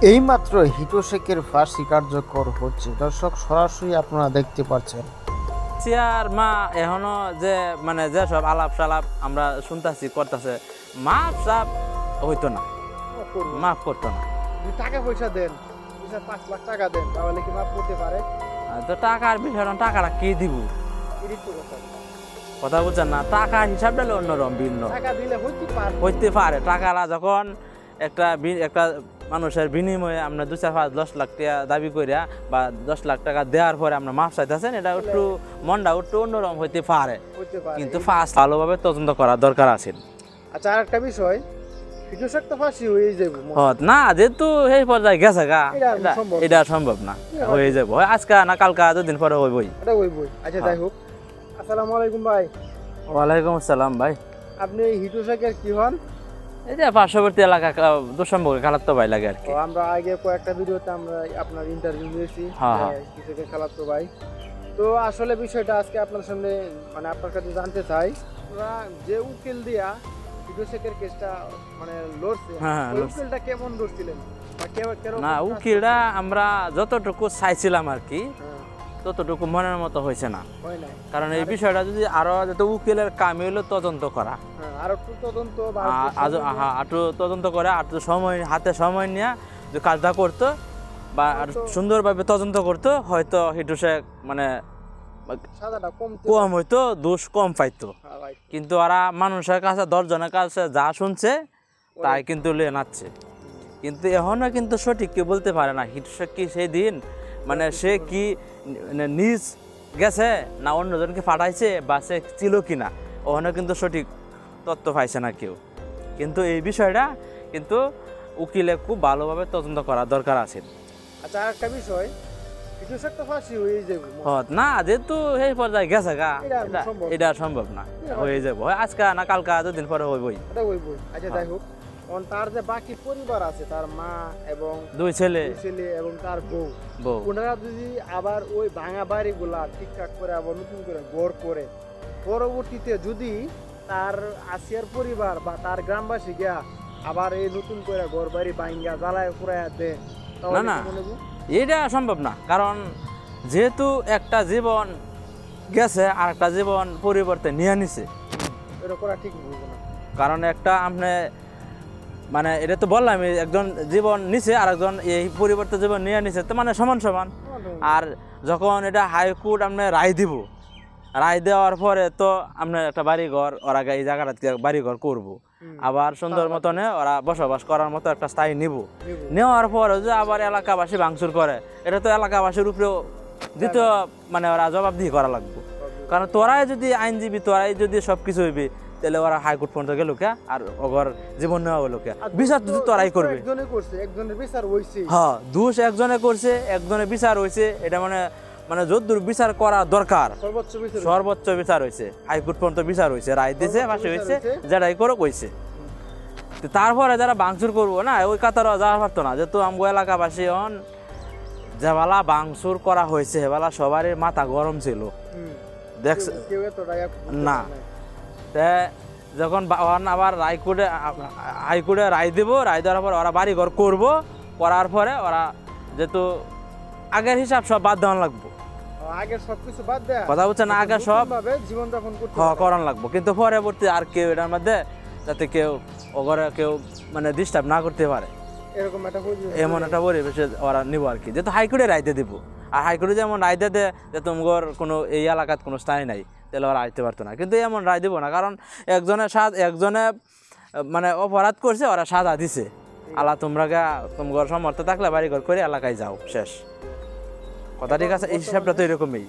এইমাত্র হিটোশেকের ফাঁসি কার্যকর হচ্ছে। দর্শক সরাসরি আপনারা দেখতে পাচ্ছেন। আর মা এখনো যে মানে যেসব আলাপ সালাপ আমরা শুনতেছি করতেছে, মাফ সাপ হইতো না, মাফ করতো না। টাকা পয়সা দেন, 5 লাখ টাকা দেন, তাহলে কি মাফ করতে পারে? তো টাকার বিষয় না, টাকাটা কে দিব? কথা বুঝছেন না, টাকার হিসাবটা অন্যরকম ভিন্ন। টাকা দিলে হইতে পারে। টাকাটা যখন একটা মানুষের বিনিময়ে আমরা 2-4-5-10 লাখ টাকা দাবি করিয়া বা 10 লাখ টাকা দেওয়ার পরে আমরা মাফ চাইতেছেন, এটা একটু মনটা একটু অন্যরকম হইতে পারে, কিন্তু ফার্স্ট ভালোভাবে তদন্ত করার দরকার আছে। আচ্ছা, আর একটা বিষয়, হিটোশেক তো ফাঁসি হয়ে যাবে না, যেহেতু এই পর্যায়ে গেছে গা, এটা সম্ভব না, হয়ে যাবো আজকে না কালকা, 2 দিন পরে হইবই। আচ্ছা, যাই হোক। আসসালামু আলাইকুম ভাই। ওয়ালাইকুম আসসালাম ভাই। আপনি এই হিটোশেকের কি হন? এই যে পার্শ্ববর্তী এলাকা দুঃসম্পর্কে খালাতো ভাই লাগে আর কি। আমরা আগে কয়েকটা ভিডিওতে আমরা আপনার ইন্টারভিউ নিয়েছি, হিটোশেকের খালাতো ভাই। তো আসলে বিষয়টা আজকে আপনার সামনে মানে আপনার কাছে জানতে চাই, আপনারা যে উকিল দিয়া হিটোশেকের কেসটা মানে লড়ছে, ওই উকিলটা কেমন লড়ছিলেন? না, উকিলটা আমরা যতটুকু চাইছিলাম আর কি, ততটুকু মনের মতো হয়েছে না। কারণ এই বিষয়টা যদি আরো যত উকিলের কাম হইলো তদন্ত করা, আরো তদন্ত করে আর সময় হাতে সময় নিয়ে যে কাজটা করতো বা সুন্দরভাবে তদন্ত করতো, হয়তো হিটোশেক মানে কম হইতো, দোষ কম পাইতো। কিন্তু ওরা মানুষের কাছে 10 জনের কাছে যা শুনছে তাই কিন্তু লিয়ে নাচ্ছে। কিন্তু এখনো কিন্তু সঠিক কি বলতে পারে না হিটোশেক কি সেই দিন মানে সে কি নিজ গেছে না অন্যজনকে পাঠাইছে বা সে ছিল কিনা, ওখানে কিন্তু সঠিক তথ্য পাইছে না কেউ। কিন্তু এই বিষয়টা কিন্তু উকিলে খুব ভালোভাবে তদন্ত করার দরকার আছে। আচ্ছা, আরেকটা বিষয়, হিটোশেক তো ফাঁসি হয়ে যাবে না, যেহেতু এই পর্যায়ে গেছে গা, এটা সম্ভব না, হয়ে যাবো আজকে না কালকা, 2 দিন পরে হইবই। আচ্ছা, যাই হোক। তার যে বাকি পরিবার আছে, তার মা এবং 2 ছেলে এবং তার বউ, ওনারা যদি আবার ওই ভাঙা বাড়িগুলা ঠিকঠাক করে আবার নতুন করে ঘর করে, পরবর্তীতে যদি তার আসিয়ার পরিবার বা তার গ্রামবাসী গিয়া আবার এই নতুন করে ঘর বাড়ি ভাঙ্গা জ্বালায় পুরাইয়া দেয়, না এটা সম্ভব না। কারণ যেহেতু একটা জীবন গেছে আর একটা জীবন পরিবর্তে নিয়ে নিছে, এটা করা ঠিক বুঝবো না। কারণ একটা আপনি মানে এটা তো বললাম, একজন জীবন নিছে আর একজন এই পরিবর্তে জীবন নিয়ে নিছে, তো মানে সমান সমান। আর যখন এটা হাইকোর্ট আপনি রায় দিব, রায় দেওয়ার পরে তো আপনার একটা বাড়িঘর ওরা এই জায়গাটা বাড়িঘর করবো, আবার সুন্দর মতনে ওরা বসবাস করার মতো একটা স্থায়ী নেওয়ার পরে যে আবার এলাকাবাসী ভাঙচুর করে, এটা তো এলাকাবাসীর উপরেও দ্বিতীয় মানে ওরা জবাবদিহি করা লাগবে। কারণ তোরাই যদি আইনজীবী, তোরাই যদি সবকিছু হইবে, তাহলে ওরা হাইকোর্ট পর্যন্ত গেল কে আর ওগর জীবন নেওয়া হলো কে? বিচার যদি তোরাই করবে। হ্যাঁ, দোষ একজনে করছে, একজনের বিচার হয়েছে, এটা মানে যদ্দূর বিচার করা দরকার সর্বোচ্চ বিচার হয়েছে, হাইকোর্ট পর্যন্ত বিচার হয়েছে, রায় দিয়েছে, ফাঁসি হয়েছে, যেটাই করো কইছে। তারপরে যারা ভাঙচুর করবো না, ওই কাতারও যাওয়া পারতো না। যেহেতু আমগো এলাকাবাসী হন, যেবেলা ভাঙচুর করা হয়েছে সেবেলা সবারই মাথা গরম ছিল, দেখছে না। যখন আবার হাইকোর্টে রায় দিব, রায় দেওয়ার পর ওরা বাড়ি ঘর করবো, করার পরে ওরা যেহেতু আগের হিসাব সব বাদ দেওয়া লাগবো, কথা বলছে না, আগে সব করান লাগবো। কিন্তু পরবর্তী আর কেউ এটার মধ্যে যাতে কেউ ওগরে কেউ মানে ডিস্টার্ব না করতে পারে, এমন একটা পরিবেশে ওরা নিব আর কি। যেহেতু হাইকোর্টে রায় দিয়ে দিব, আর হাইকোর্টে যেমন রায় দিয়ে দেয় যে তোমার কোনো এই এলাকাত কোনো স্থায়ী নাই, তাহলে ওরা আসতে পারতো না। কিন্তু এমন রায় দিব না, কারণ একজনে মানে অপরাধ করছে, ওরা সাজা দিছে, আল্লাহ তোমরা তোমার সমর্থ থাকলে বাড়ি ঘর করে এলাকায় যাও, শেষ কথা। ঠিক আছে, এই হিসাবটা তো এরকমই।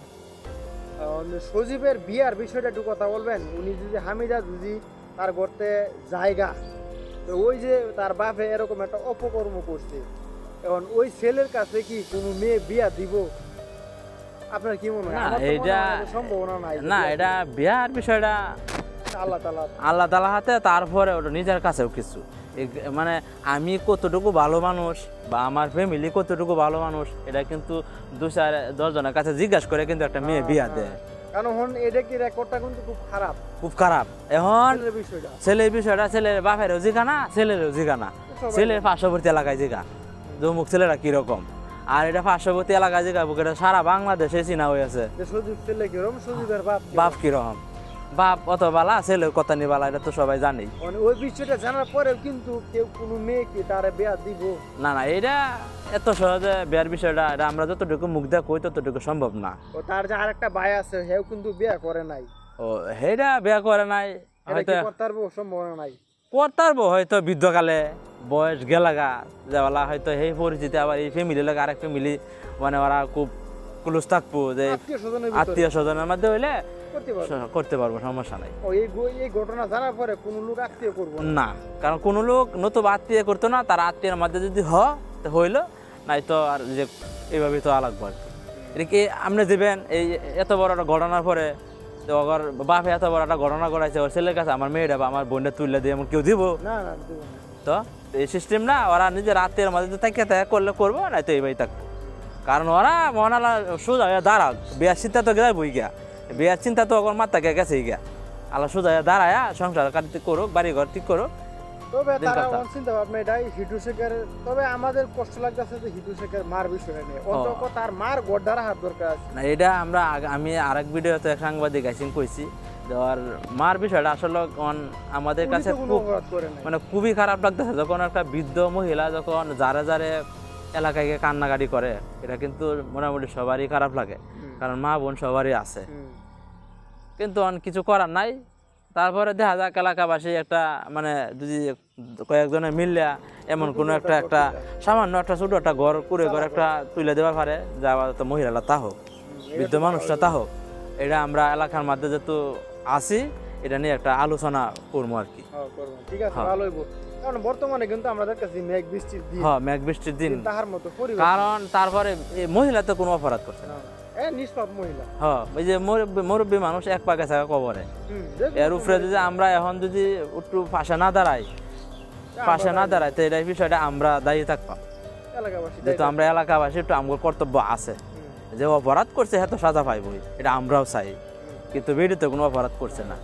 সজীবের বিয়ার বিষয়টা একটু কথা বলবেন। উনি যদি হামিদা যদি তার গর্তে জায়গা, তো ওই যে তার বাপে এরকম একটা অপকর্ম করছে, এখন ওই ছেলের কাছে কি কোনো মেয়ে বিয়া দিব? আপনার কি মনে হয়? এটা সম্ভাবনা নাই না, এটা বিয়ার বিষয়টা আল্লাহ তাআলা হাতে, তারপরে ওটা নিজের কাছেও কিছু মানে আমি কতটুকু ভালো মানুষ বা আমার ফ্যামিলি কতটুকু ভালো মানুষ, এটা কিন্তু 2-4-10 জনের কাছে জিজ্ঞাসা করে কিন্তু একটা মেয়ে বিয়া দেয়। কারণ এটা কি রেকর্ডটা কিন্তু খুব খারাপ। এখন ছেলের বিষয়টা ছেলের বাপেরও জিগা না, ছেলেরও জিগা না, ছেলের পার্শ্ববর্তী এলাকায় জিগা, যে অমুক ছেলেরা কিরকম। আর এটা পার্শ্ববর্তী এলাকা যে এটা সারা বাংলাদেশে চিনা হয়ে আছে যে সজীব ছেলে কিরকম, সজীবের বাপ বাপ কিরকম, বাপ অত বালা ছেলে কত নি বালা, এটা তো সবাই জানি। মানে ওই বিষয়টা জানার পরেও কিন্তু কেউ কোনো মেয়েকে তারে বিয়া দিব না না, এটা এত সহজে বিয়ার বিষয়টা এটা আমরা যতটুকু মুখ দিয়ে কই ততটুকু সম্ভব না। ও তার যে আরেকটা ভাই আছে হেও কিন্তু বিয়া করে নাই, ও হেটা বিয়া করে নাই, এটা হয়তো কি করতে পারবো সম্ভাবনা নাই। করতারবো হয়তো বৃদ্ধকালে বয়স গেলাগা যাওয়ালা, হয়তো সেই পরিচিতি আবার এই ফ্যামিলি লাগে আরেক ফ্যামিলি, মানে ওরা খুব ক্লোজ থাকবো যে আত্মীয় স্বজনের মধ্যে হইলে করতে পারবো, সমস্যা নাই। এই ঘটনা জানার পরে কোন লোক আত্মীয় করবো না, কারণ কোন লোক নতুন আত্মীয় করতো না, তার আত্মীয়ের মধ্যে যদি হইলো নাই তো আর যে এইভাবে তো আলাগবো আর কি। এটা কি আপনি দিবেন এই এত বড় একটা ঘটনার পরে তো অগর বাপে এত বড় একটা ঘটনা করাইছে ওর ছেলের কাছে আমার মেয়েটা বা আমার বোনটা তুললে দিয়ে এমন কেউ দিব না, না দিব না। তো এই সিস্টেম না, ওরা নিজের আত্মীয়ের মধ্যে থাকে করলে করবো, না তো এইভাবেই থাকবো। কারণ ওরা মনালা সোজা দাঁড়াক, বিয়ার চিন্তা তো গেলাই বই গিয়া, বিয়ার চিন্তা তো ওর মাথাকে গেছে গিয়া, আল্লাহ সোজা দাঁড়ায় সংসার কাটিতে করুক, বাড়ি ঘর ঠিক করুক। তবে তারা চিন্তা ভাবনা এটাই হিটু শেখের, তবে আমাদের কষ্ট লাগতেছে যে হিটু শেখের মার বিষয় নিয়ে, অন্তত তার মার গড় হাত দরকার আছে না। এটা আমি আরেক ভিডিওতে সাংবাদিক আইসিং কইছি, আর মার বিষয়টা আসলে আমাদের কাছে মানে খুবই খারাপ লাগতেছে যখন একটা বৃদ্ধ মহিলা যখন যারে যারে এলাকায় গিয়ে কান্নাকাটি করে, এটা কিন্তু মোটামুটি সবারই খারাপ লাগে, কারণ মা বোন সবারই আছে, কিন্তু কিছু করার নাই। তারপরে দেখা যাক এলাকাবাসী একটা মানে যদি কয়েকজনে মিললে এমন কোনো একটা সামান্য একটা ছোট একটা ঘর করে ঘর একটা তুলে দেওয়া পারে, যা তো মহিলারা তা হোক, বৃদ্ধ মানুষটা তা হোক, এটা আমরা এলাকার মধ্যে যেহেতু আছি এটা নিয়ে একটা আলোচনা করবো আর কি। ঠিক আছে, ভালো হইব, কারণ বর্তমানে কিন্তু আমাদের কাছে মেঘ বৃষ্টির দিন, মেঘ বৃষ্টির দিন, তাহার মতো কারণ তারপরে মহিলা তো কোনো অপরাধ করছে না, নিষ্পাপ মহিলা, ওই যে মুরব্বী মানুষ এক পা গেছে কবরে, এর উপরে যদি আমরা এখন যদি একটু পাশে না দাঁড়াই তো এটা বিষয়টা আমরা দায়ী থাকতাম, যেহেতু আমরা এলাকাবাসী একটু আমার কর্তব্য আছে, যে অপরাধ করছে হ্যাঁ তো সাজা পাইবই, এটা আমরাও চাই, কিন্তু বেডিতে কোনো অপরাধ করছে না।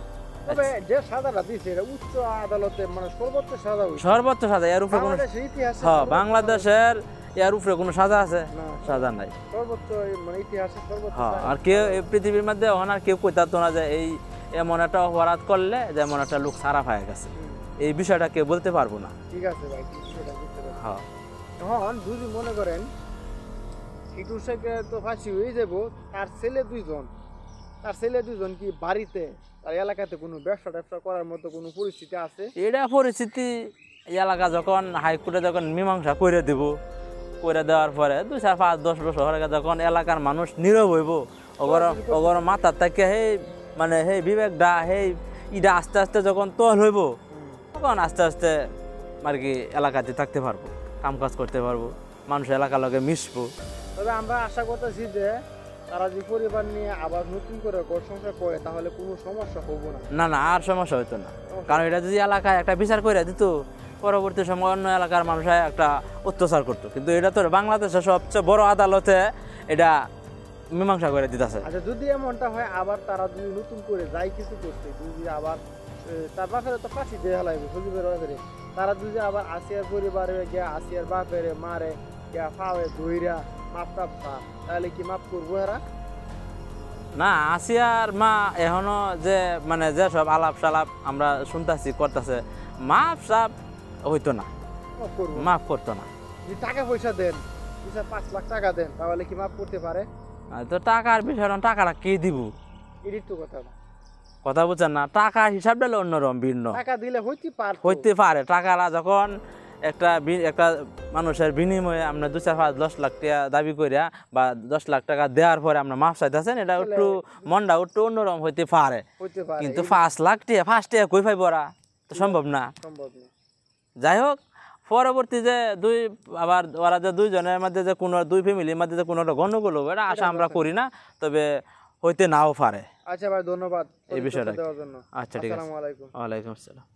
তবে যে সাজাটা দিয়েছে এটা উচ্চ আদালতে মানে সর্বোচ্চ সাজা, এর উপরে কোনো বাংলাদেশের এর উপরে কোনো সাজা আছে? সাজা নাই, সর্বোচ্চ মানে ইতিহাসে সর্বোচ্চ। আর কেউ এই পৃথিবীর মধ্যে আর কেউ কইতাতো না যে এই এমন একটা অপরাধ করলে যেমন একটা লোক সারা হয়ে গেছে, এই বিষয়টা কেউ বলতে পারবো না। ঠিক আছে ভাই, সেটা বুঝতে পারছি। এখন যদি মনে করেন হিটু শেখে তো ফাঁসি হয়ে যাব, তার ছেলে দুইজন কি বাড়িতে তার এলাকাতে কোনো ব্যবসা করার মতো কোনো পরিস্থিতি আছে? এটা পরিস্থিতি এলাকা যখন হাইকোর্টে যখন মীমাংসা করে দেওয়ার পরে 2-4-5-10 বছর আগে যখন এলাকার মানুষ নীরব হইব, ওগর মাথার থেকে মানে বিবেকটা ইটা আস্তে আস্তে যখন তল হইব, তখন আস্তে আস্তে আর কি এলাকাতে থাকতে পারবো, কাম কাজ করতে পারবো, মানুষ এলাকার লগে মিশবো। তবে আমরা আশা করতেছি যে তারা যে পরিবার নিয়ে আবার নতুন করে ঘর সংসার করে তাহলে কোনো সমস্যা হবো না। না, আর সমস্যা হইতো না, কারণ এটা যদি এলাকায় একটা বিচার করে দিত, পরবর্তী সময় অন্য এলাকার মানুষ একটা অত্যাচার করতো, কিন্তু এটা তো বাংলাদেশের সবচেয়ে বড় আদালতে এটা মীমাংসা করে দিতেছে। আচ্ছা, যদি এমনটা হয় আবার তারা যদি নতুন করে যাই কিছু করতে, যদি আবার তার বাপের তো ফাঁসি দিয়ে হেলাইবে সজীবের বাপেরে, তারা যদি আবার আসিয়ার পরিবারে গিয়া আসিয়ার বাপেরে মারে গিয়া ফাওয়ে ধইরা মাপ টাপ তাহলে কি মাপ করবো এরা? না, আসিয়ার মা এখনো যে মানে যে সব আলাপ সালাপ আমরা শুনতেছি করতেছে, মাপ সাপ হইতো না, মাফ করতো না। টাকা পয়সা দেন, 5 লাখ টাকা দেন, তাহলে কি মাফ করতে পারে? তো টাকার বিষয়, টাকাটা কে দিব? এটাই তো কথা বুঝছেন না, টাকা হিসাব দিলে অন্যরকম ভিন্ন, টাকা দিলে হইতে পারে। টাকাটা যখন একটা মানুষের বিনিময়ে আমরা 2-4-5-10 লাখ টাকা দাবি করিয়া বা 10 লাখ টাকা দেওয়ার পরে আমরা মাফ চাইতেছেন, এটা একটু মনটা একটু অন্যরকম হইতে পারে, কিন্তু 5 লাখ টাকা 5 টাকা কই পাইব ওরা? তো সম্ভব না। যাই হোক, পরবর্তী যে আবার ওরা যে দুইজনের মধ্যে যে কোনো দুই ফ্যামিলির মধ্যে যে কোনো একটা গন্ডগোল হবে, এটা আশা আমরা করি না, তবে হইতে নাও পারে। আচ্ছা ভাই, ধন্যবাদ এই বিষয়টা। দেওয়ার জন্য। আচ্ছা, ঠিক আছে। আসসালামু আলাইকুম। ওয়ালাইকুম আসসালাম।